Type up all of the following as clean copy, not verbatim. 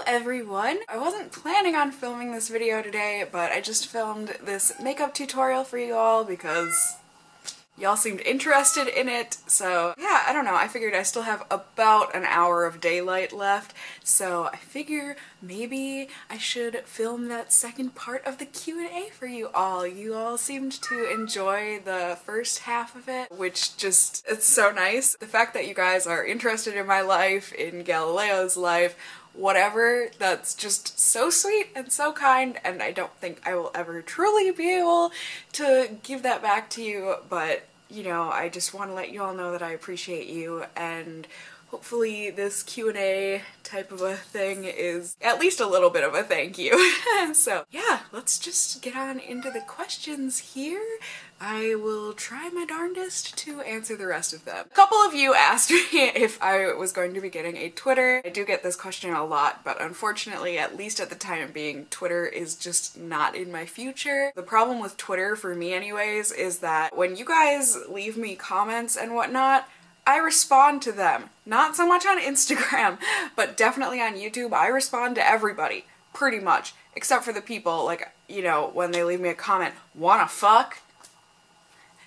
everyone! I wasn't planning on filming this video today, but I just filmed this makeup tutorial for you all because y'all seemed interested in it. So yeah, I don't know, I figured I still have about an hour of daylight left, so I figure maybe I should film that second part of the Q&A for you all. You all seemed to enjoy the first half of it, which just, it's so nice. The fact that you guys are interested in my life, in Galileo's life, whatever, that's just so sweet and so kind, and I don't think I will ever truly be able to give that back to you, but you know, I just want to let you all know that I appreciate you, and hopefully this Q&A type of a thing is at least a little bit of a thank you. So yeah, let's just get on into the questions here. I will try my darndest to answer the rest of them. A couple of you asked me if I was going to be getting a Twitter. I do get this question a lot, but unfortunately, at least at the time being, Twitter is just not in my future. The problem with Twitter, for me anyways, is that when you guys leave me comments and whatnot, I respond to them. Not so much on Instagram, but definitely on YouTube. I respond to everybody, pretty much, except for the people, like, you know, when they leave me a comment, wanna fuck?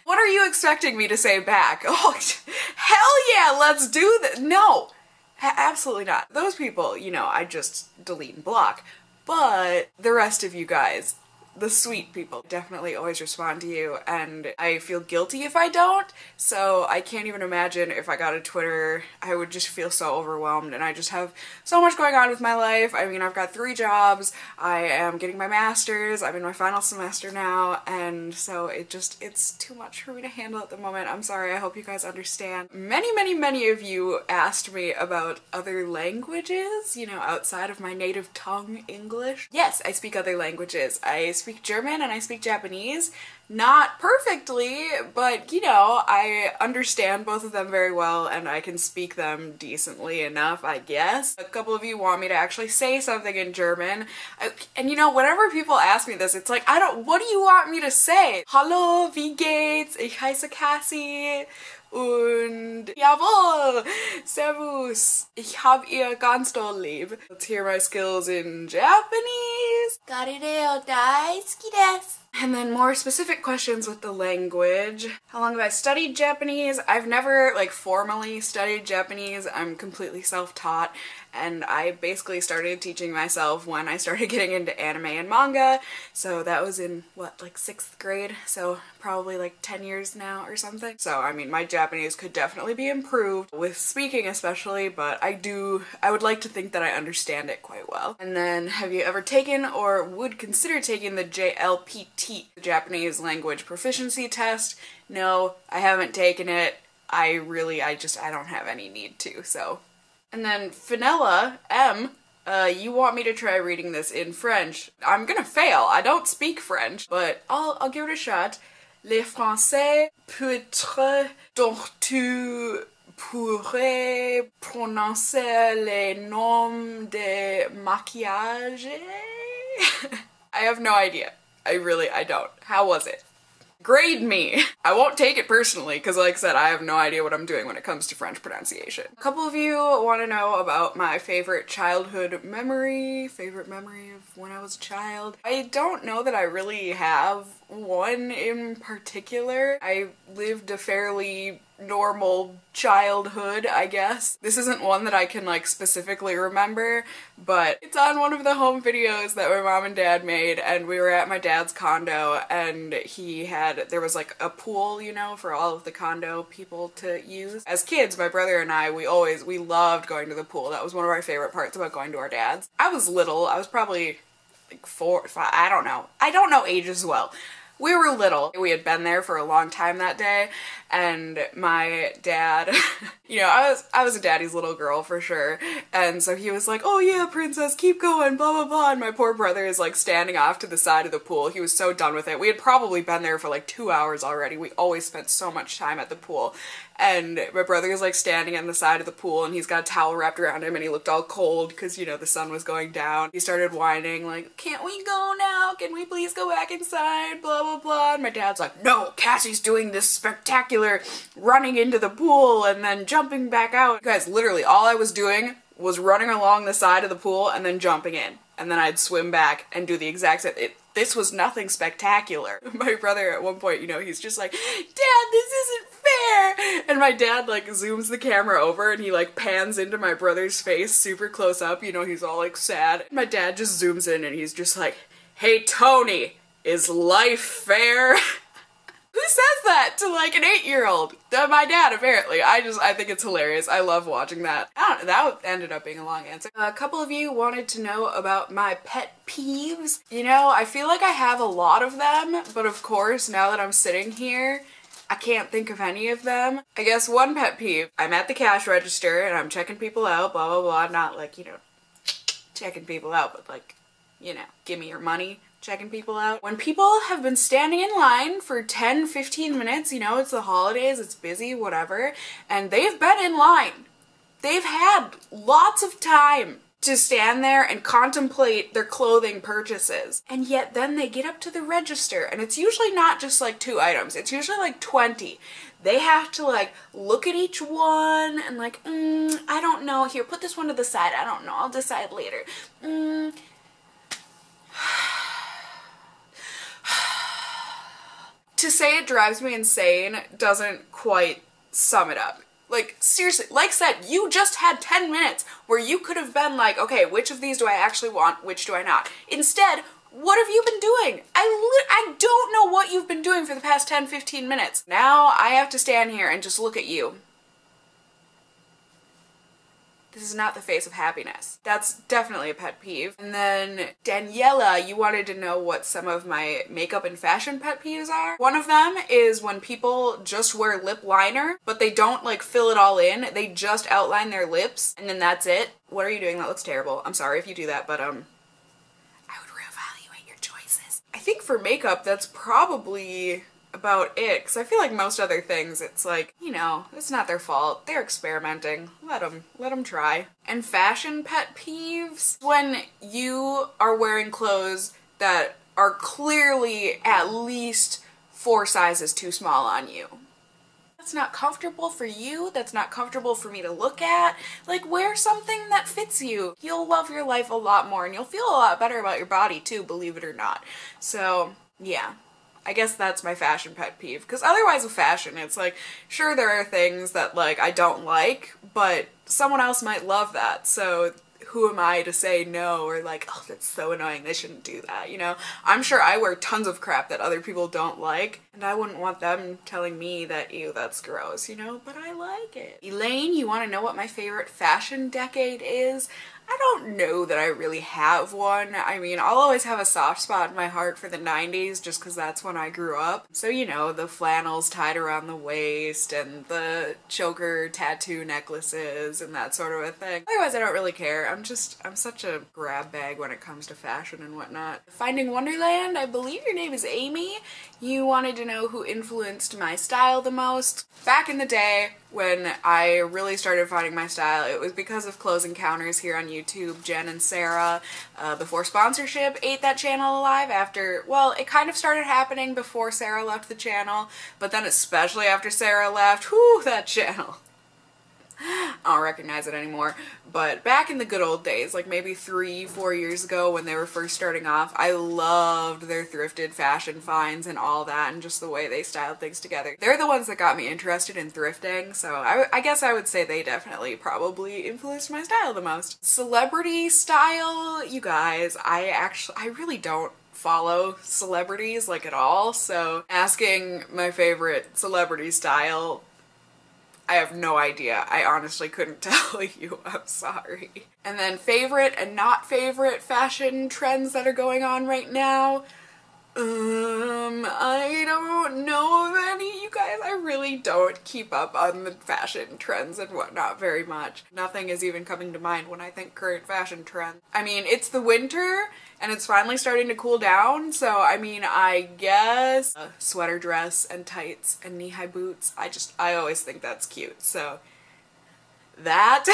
What are you expecting me to say back? Oh, hell yeah, let's do that. No, absolutely not. Those people, you know, I just delete and block. But the rest of you guys, the sweet people, definitely always respond to you, and I feel guilty if I don't, so I can't even imagine if I got a Twitter. I would just feel so overwhelmed, and I just have so much going on with my life. I mean, I've got 3 jobs, I am getting my master's, I'm in my final semester now, and so it's too much for me to handle at the moment. I'm sorry, I hope you guys understand. Many of you asked me about other languages, you know, outside of my native tongue, English. Yes, I speak other languages. I speak German and I speak Japanese. Not perfectly, but you know, I understand both of them very well and I can speak them decently enough, I guess. A couple of you want me to actually say something in German. And you know, whenever people ask me this, it's like, what do you want me to say? Hallo, wie geht's? Ich heiße Cassie. Und jawohl, servus, ich hab ihr ganz doll lieb. Let's hear my skills in Japanese. Garireo daisuki desu. And then more specific questions with the language. How long have I studied Japanese? I've never, like, formally studied Japanese. I'm completely self-taught, and I basically started teaching myself when I started getting into anime and manga. So that was in, what, like 6th grade? So probably like 10 years now or something. So, I mean, my Japanese could definitely be improved, with speaking especially, but I would like to think that I understand it quite well. And then, have you ever taken or would consider taking the JLPT, the Japanese Language Proficiency Test? No, I haven't taken it. I don't have any need to, so. And then Finella M, you want me to try reading this in French. I'm gonna fail. I don't speak French, but I'll give it a shot. Les Français peut-être donc tu pourrais prononcer les noms de maquillage? I have no idea. I don't. How was it? Grade me! I won't take it personally, because like I said, I have no idea what I'm doing when it comes to French pronunciation. A couple of you want to know about my favorite childhood memory, of when I was a child. I don't know that I really have one in particular. I lived a fairly normal childhood, I guess. This isn't one that I can like specifically remember, but it's on one of the home videos that my mom and dad made, and we were at my dad's condo, and there was like a pool, you know, for all of the condo people to use. As kids, my brother and I, we loved going to the pool. That was one of our favorite parts about going to our dad's. I was little. I was probably like 4 or 5, I don't know. I don't know ages well. We were little. We had been there for a long time that day, and my dad, you know, I was a daddy's little girl for sure, and so he was like, oh yeah, princess, keep going, blah blah blah, and my poor brother is like standing off to the side of the pool. He was so done with it. We had probably been there for like 2 hours already. We always spent so much time at the pool, and my brother is like standing on the side of the pool, and he's got a towel wrapped around him, and he looked all cold because, you know, the sun was going down. He started whining like, can't we go now? Can we please go back inside? Blah blah blah. And my dad's like, no, Cassie's doing this spectacular running into the pool and then jumping back out. You guys, literally all I was doing was running along the side of the pool and then jumping in. And then I'd swim back and do the exact same. This was nothing spectacular. My brother at one point, you know, he's just like, "Dad, this isn't fair!" And my dad like zooms the camera over and he like pans into my brother's face super close up, you know, he's all like sad. My dad just zooms in and he's just like, "Hey Tony, is life fair?" Who says that to like an 8-year-old? My dad, apparently. I think it's hilarious. I love watching that. I don't know, that ended up being a long answer. A couple of you wanted to know about my pet peeves. You know, I feel like I have a lot of them, but of course, now that I'm sitting here, I can't think of any of them. I guess one pet peeve, I'm at the cash register and I'm checking people out, blah, blah, blah. Not like, you know, checking people out, but like, you know, give me your money. Checking people out. When people have been standing in line for 10-15 minutes, you know, it's the holidays, it's busy, whatever, and they've been in line. They've had lots of time to stand there and contemplate their clothing purchases. And yet then they get up to the register, and it's usually not just like 2 items, it's usually like 20. They have to like look at each one and like, I don't know, here, put this one to the side, I don't know, I'll decide later. To say it drives me insane doesn't quite sum it up. Like, seriously, like I said, you just had 10 minutes where you could have been like, okay, which of these do I actually want, which do I not? Instead, what have you been doing? I don't know what you've been doing for the past 10-15 minutes. Now I have to stand here and just look at you. This is not the face of happiness. That's definitely a pet peeve. And then Daniela, you wanted to know what some of my makeup and fashion pet peeves are. One of them is when people just wear lip liner, but they don't like fill it all in. They just outline their lips and then that's it. What are you doing? That looks terrible. I'm sorry if you do that, but I would reevaluate your choices. I think for makeup, that's probably about it, because I feel like most other things, it's like, you know, it's not their fault. They're experimenting. Let them try. And fashion pet peeves, when you are wearing clothes that are clearly at least 4 sizes too small on you. That's not comfortable for you, that's not comfortable for me to look at. Like, wear something that fits you. You'll love your life a lot more, and you'll feel a lot better about your body too, believe it or not. So, yeah. I guess that's my fashion pet peeve, because otherwise with fashion, it's like, sure, there are things that, like, I don't like, but someone else might love that, so who am I to say no, or like, oh, that's so annoying, they shouldn't do that, you know? I'm sure I wear tons of crap that other people don't like, and I wouldn't want them telling me that, ew, that's gross, you know? But I like it. Elaine, you want to know what my favorite fashion decade is? I don't know that I really have one. I mean, I'll always have a soft spot in my heart for the 90s just because that's when I grew up. So, you know, the flannels tied around the waist and the choker tattoo necklaces and that sort of a thing. Otherwise, I don't really care. I'm such a grab bag when it comes to fashion and whatnot. Finding Wonderland, I believe your name is Amy. You wanted to know who influenced my style the most. Back in the day, when I really started finding my style, it was because of Clothes Encounters here on YouTube. Jen and Sarah, before sponsorship, ate that channel alive after, well, it kind of started happening before Sarah left the channel, but then especially after Sarah left, whoo, that channel. I don't recognize it anymore, but back in the good old days, like maybe 3-4 years ago when they were first starting off, I loved their thrifted fashion finds and all that and just the way they styled things together. They're the ones that got me interested in thrifting, so I guess I would say they definitely probably influenced my style the most. Celebrity style, you guys, I really don't follow celebrities like at all, so asking my favorite celebrity style, I have no idea. I honestly couldn't tell you. I'm sorry. And then favorite and not favorite fashion trends that are going on right now. I don't know of any, you guys. I really don't keep up on the fashion trends and whatnot very much. Nothing is even coming to mind when I think current fashion trends. I mean, it's the winter and it's finally starting to cool down, so I mean, I guess a sweater dress and tights and knee-high boots. I always think that's cute, so that.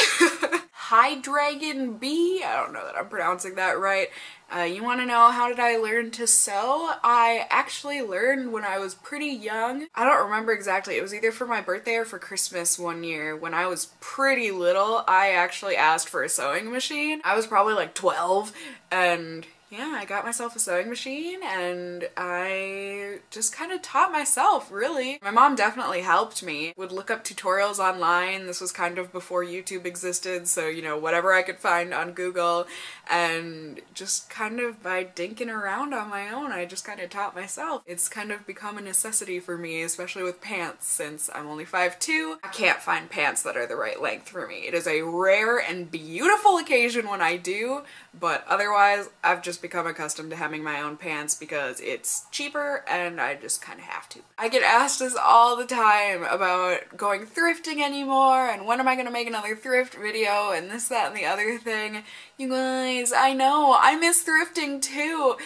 Hydreigon B. I don't know that I'm pronouncing that right. You want to know how did I learn to sew? I actually learned when I was pretty young. I don't remember exactly. It was either for my birthday or for Christmas one year. When I was pretty little, I actually asked for a sewing machine. I was probably like 12, and yeah, I got myself a sewing machine and I just kind of taught myself, really. My mom definitely helped me. Would look up tutorials online. This was kind of before YouTube existed, so you know, whatever I could find on Google, and just kind of by dinking around on my own, I just kind of taught myself. It's kind of become a necessity for me, especially with pants, since I'm only 5'2". I can't find pants that are the right length for me. It is a rare and beautiful occasion when I do, but otherwise I've just become accustomed to having my own pants because it's cheaper and I just kind of have to. I get asked this all the time about going thrifting anymore and when am I gonna make another thrift video and this, that, and the other thing. You guys, I know, I miss thrifting too.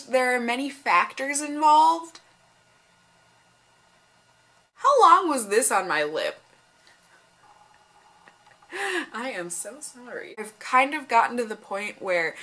There are many factors involved. How long was this on my lip? I am so sorry. I've kind of gotten to the point where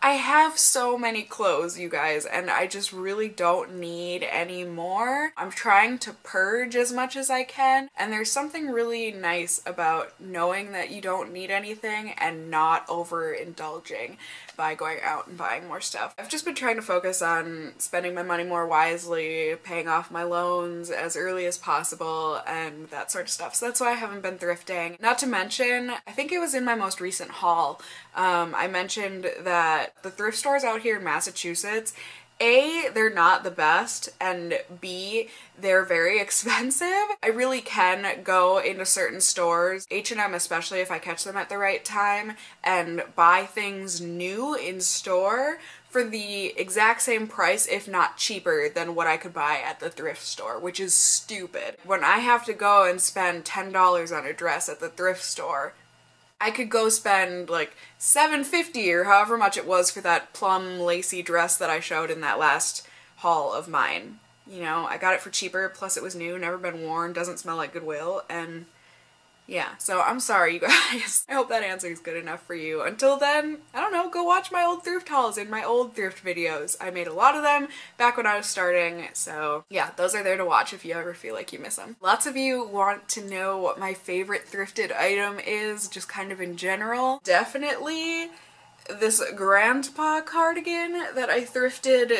I have so many clothes, you guys, and I just really don't need any more. I'm trying to purge as much as I can, and there's something really nice about knowing that you don't need anything and not overindulging by going out and buying more stuff. I've just been trying to focus on spending my money more wisely, paying off my loans as early as possible, and that sort of stuff. So that's why I haven't been thrifting. Not to mention, I think it was in my most recent haul, I mentioned that the thrift stores out here in Massachusetts, A, they're not the best, and B, they're very expensive. I really can go into certain stores, H&M especially if I catch them at the right time, and buy things new in store for the exact same price, if not cheaper, than what I could buy at the thrift store, which is stupid. When I have to go and spend $10 on a dress at the thrift store, I could go spend like $7.50 or however much it was for that plum lacy dress that I showed in that last haul of mine. You know, I got it for cheaper, plus it was new, never been worn, doesn't smell like Goodwill, and yeah, so I'm sorry, you guys. I hope that answer is good enough for you. Until then, I don't know, go watch my old thrift hauls and my old thrift videos. I made a lot of them back when I was starting, so yeah, those are there to watch if you ever feel like you miss them. Lots of you want to know what my favorite thrifted item is, just kind of in general. Definitely this grandpa cardigan that I thrifted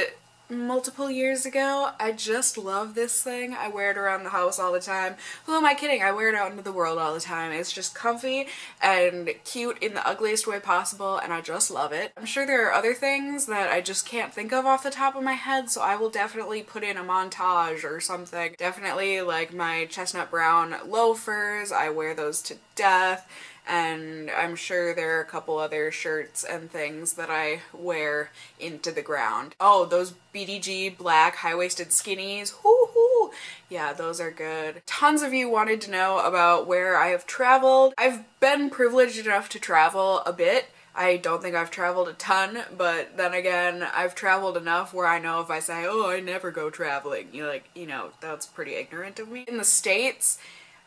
multiple years ago. I just love this thing. I wear it around the house all the time. Who am I kidding? I wear it out into the world all the time. It's just comfy and cute in the ugliest way possible, and I just love it. I'm sure there are other things that I just can't think of off the top of my head, so I will definitely put in a montage or something. Definitely like my chestnut brown loafers. I wear those to death. And I'm sure there are a couple other shirts and things that I wear into the ground. Oh, those BDG black high-waisted skinnies. Whoo-hoo! Yeah, those are good. Tons of you wanted to know about where I have traveled. I've been privileged enough to travel a bit. I don't think I've traveled a ton, but then again, I've traveled enough where I know if I say, oh, I never go traveling, you're like, you know, that's pretty ignorant of me. In the States,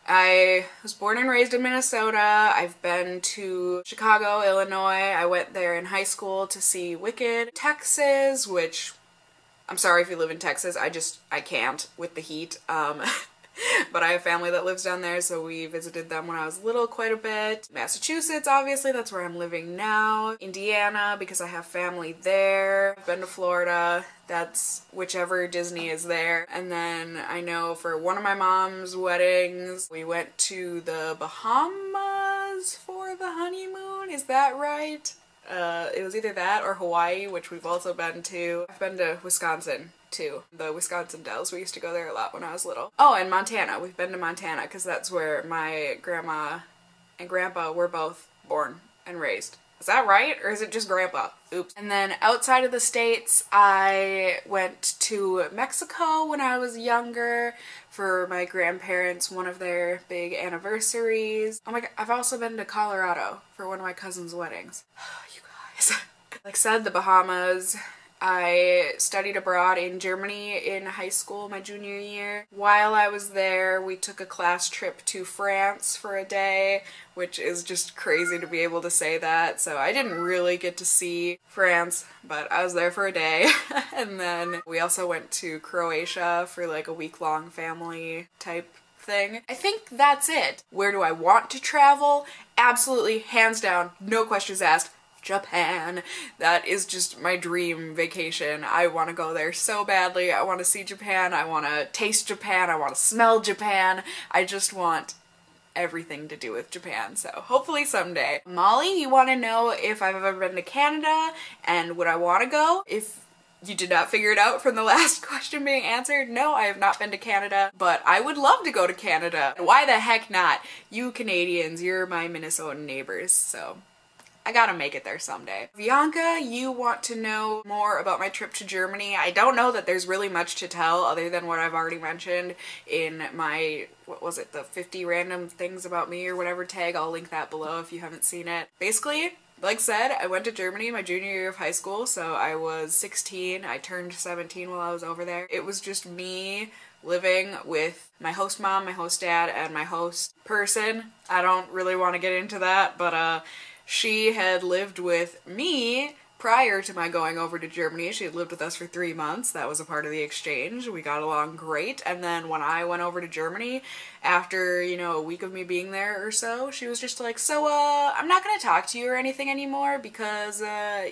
I was born and raised in Minnesota. I've been to Chicago, Illinois. I went there in high school to see Wicked. Texas, which, I'm sorry if you live in Texas, I can't with the heat. But I have family that lives down there, so we visited them when I was little quite a bit. Massachusetts, obviously, that's where I'm living now. Indiana, because I have family there. I've been to Florida. That's whichever Disney is there. And then I know for one of my mom's weddings, we went to the Bahamas for the honeymoon. Is that right? It was either that or Hawaii, which we've also been to. I've been to Wisconsin too. The Wisconsin Dells. We used to go there a lot when I was little. Oh, and Montana. We've been to Montana because that's where my grandma and grandpa were both born and raised. Is that right? Or is it just grandpa? Oops. And then outside of the States, I went to Mexico when I was younger for my grandparents, one of their big anniversaries. Oh my god, I've also been to Colorado for one of my cousin's weddings. You guys. Like I said, the Bahamas, I studied abroad in Germany in high school my junior year. While I was there, we took a class trip to France for a day, which is just crazy to be able to say that. So I didn't really get to see France, but I was there for a day. And then we also went to Croatia for like a week-long family type thing. I think that's it. Where do I want to travel? Absolutely, hands down, no questions asked, Japan. That is just my dream vacation. I want to go there so badly. I want to see Japan. I want to taste Japan. I want to smell Japan. I just want everything to do with Japan, so hopefully someday. Molly, you want to know if I've ever been to Canada and would I want to go? If you did not figure it out from the last question being answered, no, I have not been to Canada, but I would love to go to Canada. Why the heck not? You Canadians, you're my Minnesotan neighbors, so I gotta make it there someday. Bianca, you want to know more about my trip to Germany. I don't know that there's really much to tell other than what I've already mentioned in my, what was it, the 50 random things about me or whatever tag. I'll link that below if you haven't seen it. Basically, like said, I went to Germany my junior year of high school, so I was 16. I turned 17 while I was over there. It was just me living with my host mom, my host dad, and my host person. I don't really want to get into that, but she had lived with me prior to my going over to Germany. She had lived with us for 3 months. That was a part of the exchange. We got along great. And then when I went over to Germany, after, you know, a week of me being there or so, she was just like, so, I'm not gonna talk to you or anything anymore because,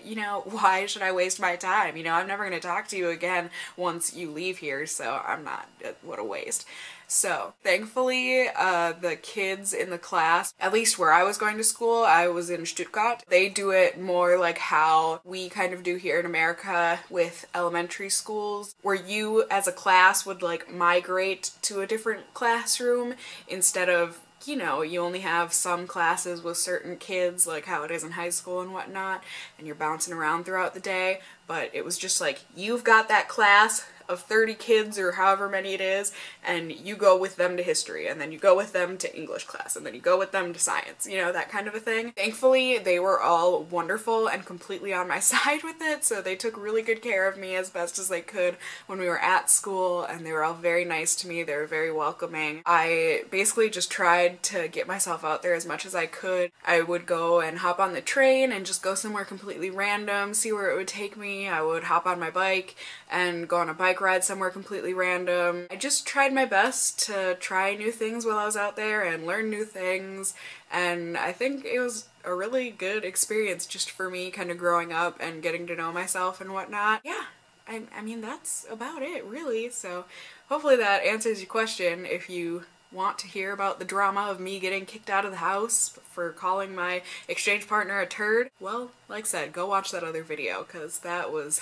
you know, why should I waste my time? You know, I'm never gonna talk to you again once you leave here, so I'm not, what a waste. So, thankfully, the kids in the class, at least where I was going to school, I was in Stuttgart, they do it more like how we kind of do here in America with elementary schools, where you as a class would like migrate to a different classroom instead of, you know, you only have some classes with certain kids, like how it is in high school and whatnot, and you're bouncing around throughout the day, but it was just like, you've got that class of 30 kids or however many it is, and you go with them to history, and then you go with them to English class, and then you go with them to science, you know, that kind of a thing. Thankfully, they were all wonderful and completely on my side with it, so they took really good care of me as best as they could when we were at school, and they were all very nice to me. They were very welcoming. I basically just tried to get myself out there as much as I could. I would go and hop on the train and just go somewhere completely random, see where it would take me. I would hop on my bike and go on a bike ride somewhere completely random. I just tried my best to try new things while I was out there and learn new things, and I think it was a really good experience just for me kind of growing up and getting to know myself and whatnot. Yeah, I mean that's about it really, so hopefully that answers your question. If you want to hear about the drama of me getting kicked out of the house for calling my exchange partner a turd, well, like I said, go watch that other video because that was...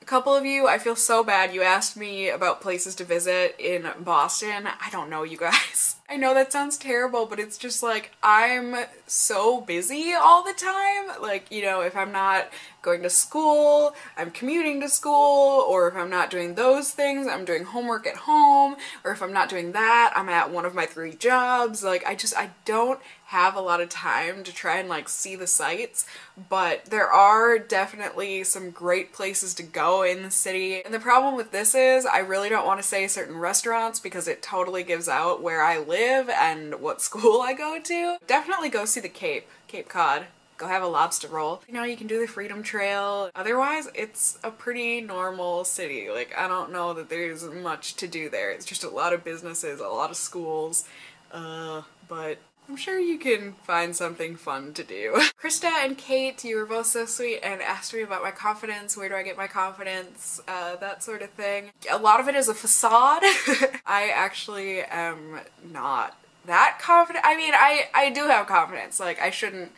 A couple of you, I feel so bad, you asked me about places to visit in Boston. I don't know, you guys. I know that sounds terrible, but it's just like, I'm so busy all the time. Like, you know, if I'm not going to school, I'm commuting to school, or if I'm not doing those things, I'm doing homework at home, or if I'm not doing that, I'm at one of my 3 jobs. Like, I don't have a lot of time to try and like see the sights, but there are definitely some great places to go in the city. And the problem with this is I really don't want to say certain restaurants because it totally gives out where I live and what school I go to. Definitely go see the Cape Cod. Go have a lobster roll. You know, you can do the Freedom Trail. Otherwise, it's a pretty normal city. Like, I don't know that there's much to do there. It's just a lot of businesses, a lot of schools, but I'm sure you can find something fun to do. Krista and Kate, you were both so sweet and asked me about my confidence, where do I get my confidence, that sort of thing. A lot of it is a facade. I actually am not that confident. I mean, I do have confidence. Like, I shouldn't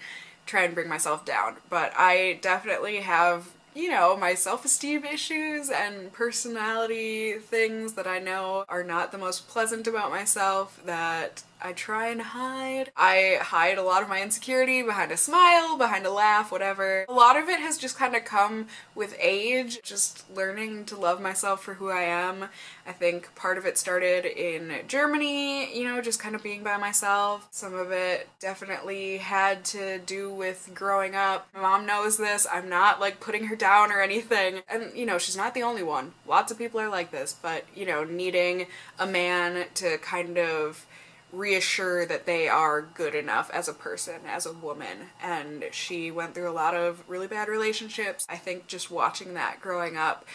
try and bring myself down, but I definitely have, you know, my self-esteem issues and personality things that I know are not the most pleasant about myself that I try and hide. I hide a lot of my insecurity behind a smile, behind a laugh, whatever. A lot of it has just kind of come with age, just learning to love myself for who I am. I think part of it started in Germany, you know, just kind of being by myself. Some of it definitely had to do with growing up. My mom knows this. I'm not like putting her down or anything. And you know, she's not the only one. Lots of people are like this, but you know, needing a man to kind of reassure that they are good enough as a person, as a woman. And she went through a lot of really bad relationships. I think just watching that growing up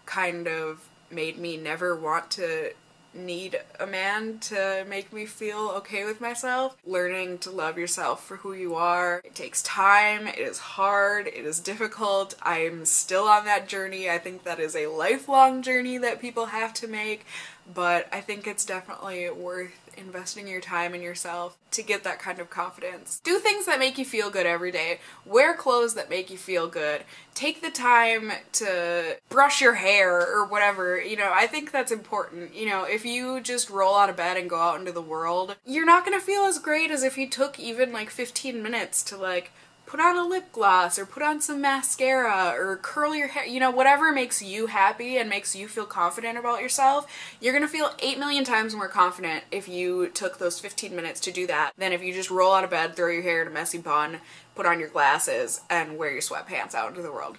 kind of made me never want to need a man to make me feel okay with myself. Learning to love yourself for who you are. It takes time, it is hard, it is difficult. I'm still on that journey. I think that is a lifelong journey that people have to make, but I think it's definitely worth investing your time in yourself to get that kind of confidence. Do things that make you feel good every day. Wear clothes that make you feel good. Take the time to brush your hair or whatever, you know, I think that's important. You know, if you just roll out of bed and go out into the world, you're not gonna feel as great as if you took even like 15 minutes to like put on a lip gloss or put on some mascara or curl your hair, you know, whatever makes you happy and makes you feel confident about yourself. You're gonna feel 8 million times more confident if you took those 15 minutes to do that than if you just roll out of bed, throw your hair in a messy bun, put on your glasses, and wear your sweatpants out into the world.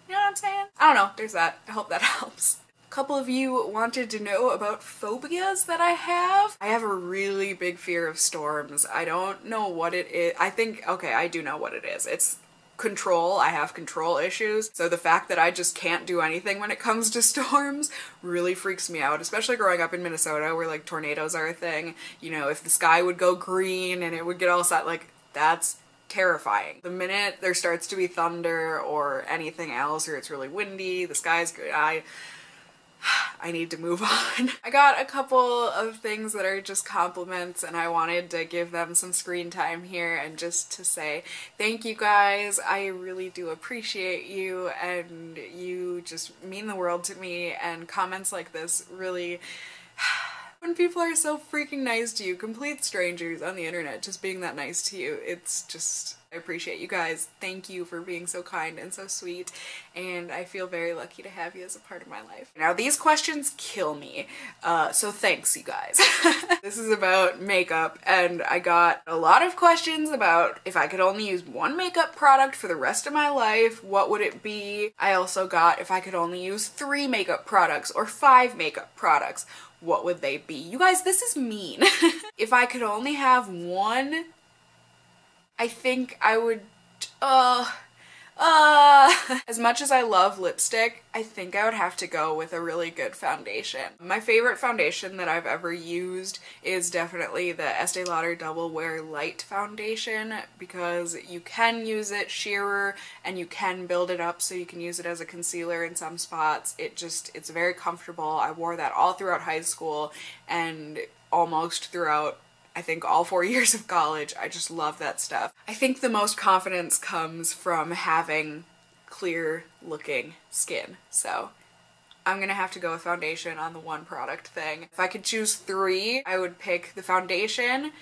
You know what I'm saying? I don't know, there's that. I hope that helps. A couple of you wanted to know about phobias that I have. I have a really big fear of storms. I don't know what it is. I think, okay, I do know what it is. It's control. I have control issues. So the fact that I just can't do anything when it comes to storms really freaks me out, especially growing up in Minnesota where like tornadoes are a thing. You know, if the sky would go green and it would get all set, like that's terrifying. The minute there starts to be thunder or anything else, or it's really windy, the sky's good, I need to move on. I got a couple of things that are just compliments and I wanted to give them some screen time here and just to say thank you guys. I really do appreciate you and you just mean the world to me, and comments like this really when people are so freaking nice to you, complete strangers on the internet just being that nice to you, it's just, I appreciate you guys. Thank you for being so kind and so sweet, and I feel very lucky to have you as a part of my life. Now these questions kill me, so thanks you guys. This is about makeup, and I got a lot of questions about if I could only use one makeup product for the rest of my life, what would it be? I also got if I could only use 3 makeup products or 5 makeup products, what would they be? You guys, this is mean. If I could only have one, I think I would, as much as I love lipstick, I think I would have to go with a really good foundation. My favorite foundation that I've ever used is definitely the Estee Lauder Double Wear Light Foundation, because you can use it sheerer and you can build it up so you can use it as a concealer in some spots. It's very comfortable. I wore that all throughout high school and almost throughout I think all 4 years of college. I just love that stuff. I think the most confidence comes from having clear looking skin. So I'm gonna have to go with foundation on the one product thing. If I could choose 3, I would pick the foundation,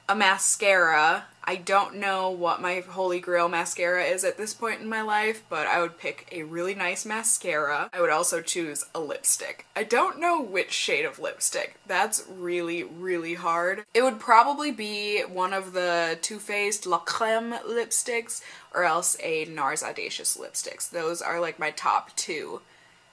a mascara. I don't know what my holy grail mascara is at this point in my life, but I would pick a really nice mascara. I would also choose a lipstick. I don't know which shade of lipstick. That's really, really hard. It would probably be one of the Too Faced La Creme lipsticks or else a NARS Audacious lipsticks. Those are like my top 2,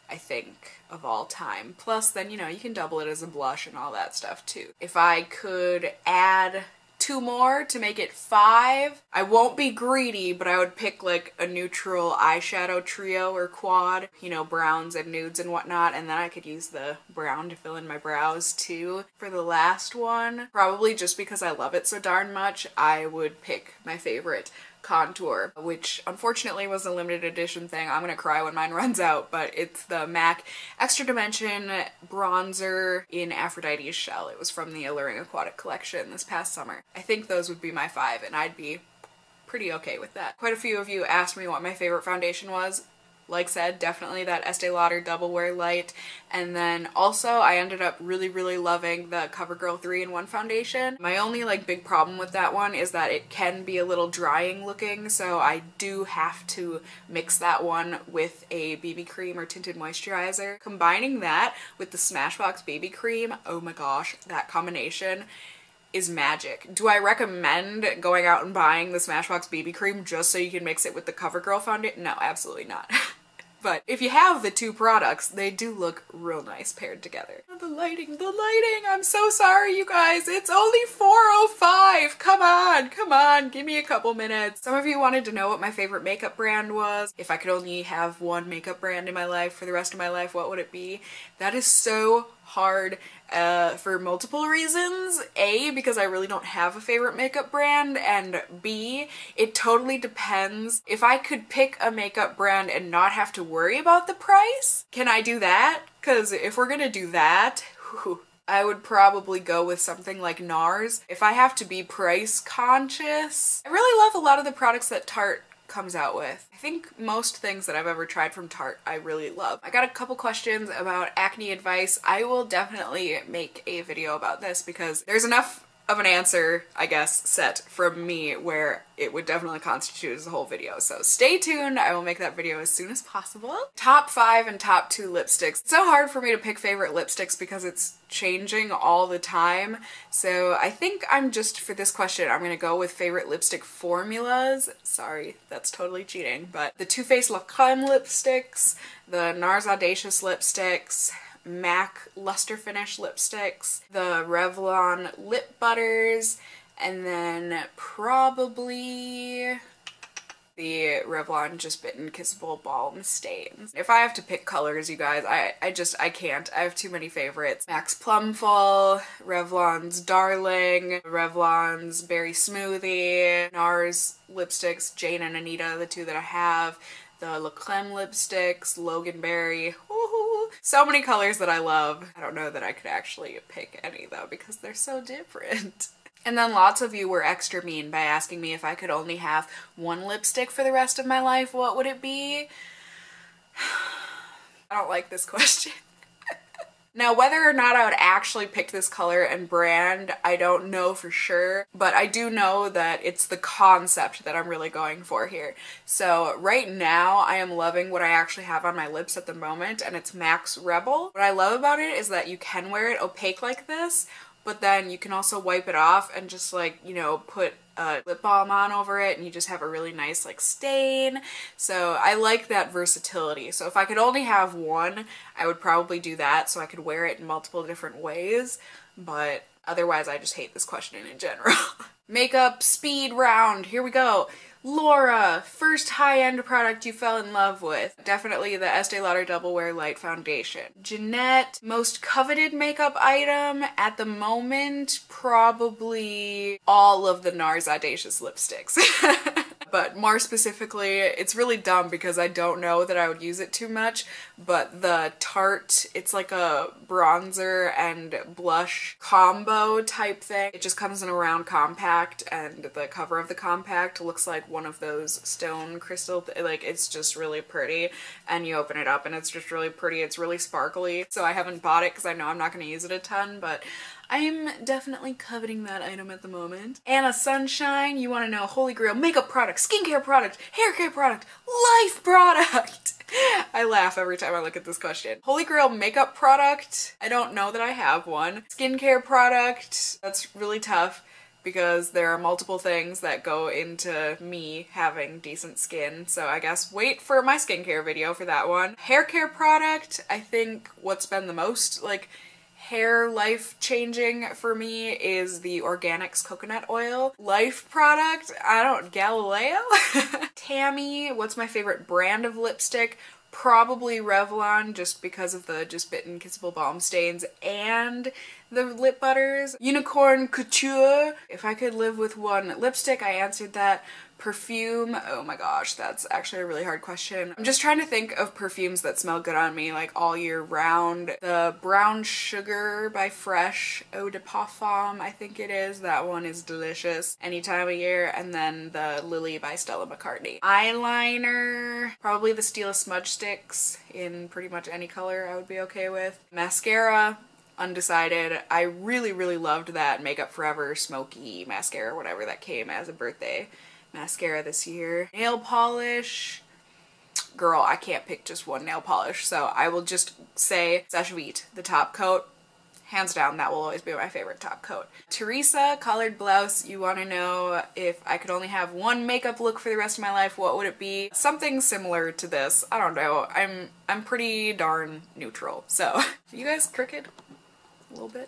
I think, of all time. Plus then, you know, you can double it as a blush and all that stuff too. If I could add 2 more to make it 5. I won't be greedy, but I would pick like a neutral eyeshadow trio or quad, you know, browns and nudes and whatnot, and then I could use the brown to fill in my brows too. For the last one, probably just because I love it so darn much, I would pick my favorite contour, which unfortunately was a limited edition thing. I'm gonna cry when mine runs out, but it's the M.A.C Extra Dimension bronzer in Aphrodite's shell. It was from the Alluring Aquatic collection this past summer. I think those would be my 5, and I'd be pretty okay with that. Quite a few of you asked me what my favorite foundation was. like said, definitely that Estee Lauder Double Wear Light. And then also I ended up really loving the CoverGirl 3-in-1 foundation. My only like big problem with that one is that it can be a little drying looking, so I do have to mix that one with a BB cream or tinted moisturizer. Combining that with the Smashbox BB cream, oh my gosh, that combination is magic. Do I recommend going out and buying the Smashbox BB cream just so you can mix it with the CoverGirl foundation? No, absolutely not. But if you have the two products, they do look real nice paired together. Oh, the lighting, I'm so sorry you guys, it's only 4:05, come on, give me a couple minutes. Some of you wanted to know what my favorite makeup brand was. If I could only have one makeup brand in my life for the rest of my life, what would it be? That is so hard for multiple reasons. A, because I really don't have a favorite makeup brand, and B, it totally depends. If I could pick a makeup brand and not have to worry about the price, can I do that? Because if we're gonna do that, I would probably go with something like NARS. If I have to be price conscious, I really love a lot of the products that Tarte comes out with. I think most things that I've ever tried from Tarte I really love. I got a couple questions about Acne Advice. I will definitely make a video about this because there's enough of an answer, I guess, set from me where it would definitely constitute as a whole video. So stay tuned, I will make that video as soon as possible. Top 5 and top 2 lipsticks. It's so hard for me to pick favorite lipsticks because it's changing all the time. So I think for this question, I'm gonna go with favorite lipstick formulas. Sorry, that's totally cheating, but the Too Faced La Creme lipsticks, the NARS Audacious lipsticks, M.A.C Luster Finish lipsticks, the Revlon lip butters, and then probably the Revlon Just Bitten Kissable Balm Stains. If I have to pick colors, you guys, I can't. I have too many favorites. M.A.C's Plumfall, Revlon's Darling, Revlon's Berry Smoothie, NARS lipsticks, Jane and Anita, the two that I have, the La Creme lipsticks, Loganberry. Woohoo! So many colors that I love. I don't know that I could actually pick any though because they're so different. And then lots of you were extra mean by asking me if I could only have one lipstick for the rest of my life, what would it be? I don't like this question. Now, whether or not I would actually pick this color and brand, I don't know for sure, but I do know that it's the concept that I'm really going for here. So right now, I am loving what I actually have on my lips at the moment, and it's M.A.C's Rebel. What I love about it is that you can wear it opaque like this, but then you can also wipe it off and just like, you know, put a lip balm on over it and you just have a really nice like stain. So I like that versatility. So if I could only have one, I would probably do that so I could wear it in multiple different ways, but otherwise I just hate this question in general. Makeup speed round, here we go. Laura, first high-end product you fell in love with. Definitely the Estee Lauder Double Wear Light Foundation. Jeanette, most coveted makeup item at the moment, probably all of the NARS Audacious lipsticks. But more specifically, it's really dumb because I don't know that I would use it too much, but the Tarte, it's like a bronzer and blush combo type thing. It just comes in a round compact, and the cover of the compact looks like one of those stone crystal, like it's just really pretty, and you open it up and it's just really pretty. It's really sparkly, so I haven't bought it because I know I'm not going to use it a ton, but I'm definitely coveting that item at the moment. Anna Sunshine, you want to know Holy Grail makeup product, skincare product, hair care product, life product. I laugh every time I look at this question. Holy Grail makeup product, I don't know that I have one. Skincare product, that's really tough because there are multiple things that go into me having decent skin, so I guess wait for my skincare video for that one. Hair care product, I think what's been the most like hair life changing for me is the Organics coconut oil. Life product, Galileo? Tammy, what's my favorite brand of lipstick? Probably Revlon, just because of the Just Bitten Kissable Balm Stains and the lip butters. Unicorn Couture, if I could live with one lipstick, I answered that. Perfume, oh my gosh, that's actually a really hard question. I'm just trying to think of perfumes that smell good on me like all year round. The Brown Sugar by Fresh Eau de Parfum, I think it is. That one is delicious any time of year. And then the Lily by Stella McCartney. Eyeliner, probably the Stila Smudge Sticks in pretty much any color I would be okay with. Mascara, undecided. I really loved that Makeup Forever Smoky mascara, whatever that came as a birthday mascara this year. Nail polish, girl, I can't pick just one nail polish, so I will just say Sache Vite, the top coat. Hands down, that will always be my favorite top coat. Teresa, collared blouse. You want to know if I could only have one makeup look for the rest of my life, what would it be? Something similar to this. I don't know. I'm pretty darn neutral. So, are you guys crooked? A little bit?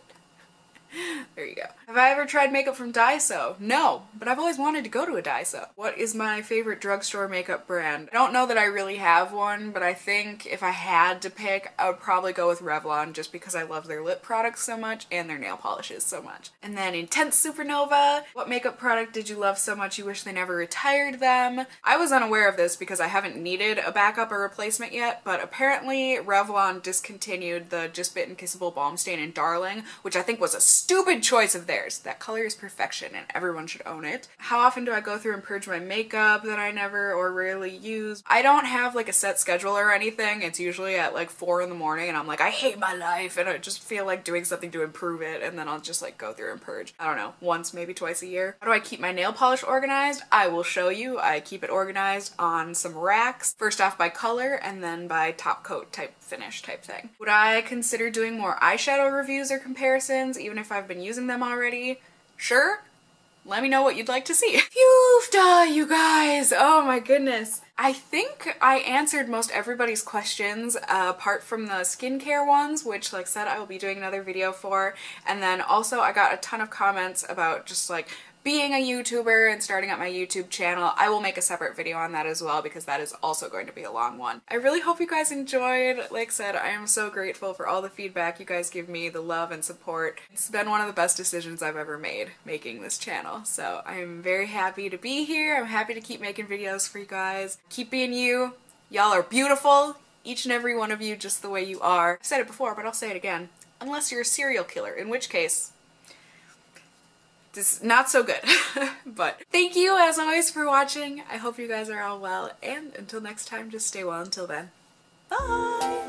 There you go. Have I ever tried makeup from Daiso? No, but I've always wanted to go to a Daiso. What is my favorite drugstore makeup brand? I don't know that I really have one, but I think if I had to pick, I would probably go with Revlon just because I love their lip products so much and their nail polishes so much. And then Intense Supernova. What makeup product did you love so much you wish they never retired them? I was unaware of this because I haven't needed a backup or replacement yet, but apparently Revlon discontinued the Just Bitten Kissable Balm Stain in Darling, which I think was a stupid choice of theirs. That color is perfection and everyone should own it. How often do I go through and purge my makeup that I never or rarely use? I don't have like a set schedule or anything. It's usually at like 4 in the morning and I'm like, I hate my life and I just feel like doing something to improve it, and then I'll just like go through and purge. I don't know, once, maybe twice a year. How do I keep my nail polish organized? I will show you. I keep it organized on some racks. First off by color and then by top coat type finish type thing. Would I consider doing more eyeshadow reviews or comparisons even if I've been using them already? Sure. Let me know what you'd like to see. Phew, you guys. Oh my goodness. I think I answered most everybody's questions apart from the skincare ones, which like I said I will be doing another video for. And then also I got a ton of comments about just like being a YouTuber and starting up my YouTube channel. I will make a separate video on that as well because that is also going to be a long one. I really hope you guys enjoyed. Like I said, I am so grateful for all the feedback you guys give me, the love and support. It's been one of the best decisions I've ever made, making this channel. So I am very happy to be here. I'm happy to keep making videos for you guys. Keep being you. Y'all are beautiful. Each and every one of you just the way you are. I've said it before, but I'll say it again. Unless you're a serial killer, in which case, this is not so good. But thank you as always for watching. I hope you guys are all well, and until next time, just stay well until then. Bye!